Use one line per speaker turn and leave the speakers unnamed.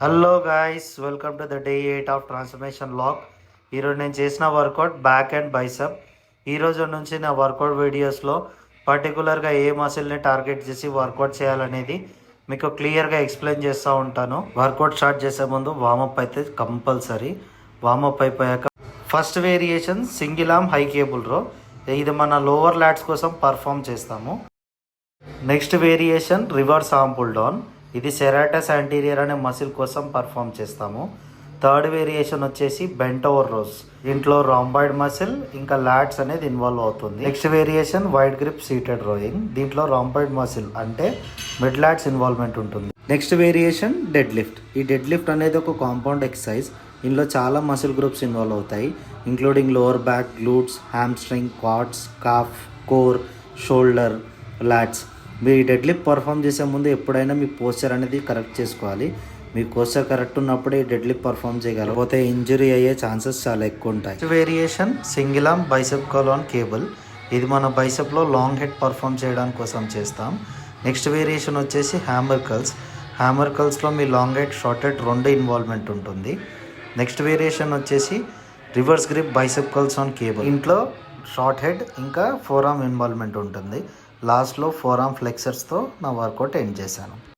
Hello guys, welcome to the day 8 of transformation log. ఈరోజు నేను చేసిన వర్కౌట్ బ్యాక్ అండ్ బైసెప్. ఈరోజు నుంచి నా వర్కౌట్ వీడియోస్లో పర్టికులర్గా ఏ మసిల్ని టార్గెట్ చేసి వర్కౌట్ చేయాలనేది మీకు క్లియర్గా ఎక్స్ప్లెయిన్ చేస్తూ ఉంటాను. వర్కౌట్ స్టార్ట్ చేసే ముందు వామప్ అయితే కంపల్సరీ. వామప్ అయిపోయాక first variation single arm high cable row. ఇది మన లోవర్ ల్యాట్స్ కోసం పర్ఫామ్ చేస్తాము. Next variation reverse arm pull down. ఇది సెరాటస్ యాంటీరియర్ అనే మసిల్ కోసం పర్ఫామ్ చేస్తాము. థర్డ్ వేరియేషన్ వచ్చేసి బెంట్ ఓవర్ రోస్. దీంట్లో రాంబాయిడ్ మసిల్ ఇంకా లాట్స్ అనేది ఇన్వాల్వ్ అవుతుంది. Next variation wide grip seated rowing. దీంట్లో రాంబాయిడ్ మసిల్ అంటే మిడ్ లాట్స్ ఇన్వాల్వ్మెంట్ ఉంటుంది. Next variation deadlift. ఈ డెడ్ లిఫ్ట్ అనేది ఒక కాంపౌండ్ ఎక్సర్సైజ్. ఇందులో చాలా మసిల్ గ్రూప్స్ ఇన్వాల్వ్ అవుతాయి, including lower back, glutes, hamstring, quads, calf, core, shoulder, lats. మీ డెడ్ లిఫ్ట్ పర్ఫామ్ చేసే ముందు ఎప్పుడైనా మీ పోస్చర్ అనేది కరెక్ట్ చేసుకోవాలి. మీ పోస్చర్ కరెక్ట్ ఉన్నప్పుడే డెడ్ లిఫ్ట్ పర్ఫామ్ చేయగలరు, పోతే ఇంజరీ అయ్యే ఛాన్సెస్ చాలా ఎక్కువ ఉంటాయి. Variation single arm bicep curl on cable. ఇది మన బైసెప్లో లాంగ్ హెడ్ పర్ఫామ్ చేయడానికి కోసం చేస్తాం. నెక్స్ట్ వేరియేషన్ వచ్చేసి హ్యామర్ కర్ల్స్. హ్యామర్ కర్ల్స్లో మీ లాంగ్ హెడ్, షార్ట్ హెడ్ రెండు ఇన్వాల్వ్మెంట్ ఉంటుంది. నెక్స్ట్ వేరియేషన్ వచ్చేసి reverse grip bicep curls on cable. ఇంట్లో షార్ట్ హెడ్ ఇంకా ఫోర్ ఆర్మ్ ఇన్వాల్వ్మెంట్ ఉంటుంది. లాస్ట్లో ఫోర్ ఆర్మ్ ఫ్లెక్సర్స్తో నా వర్కౌట్ ఎండ్ చేశాను.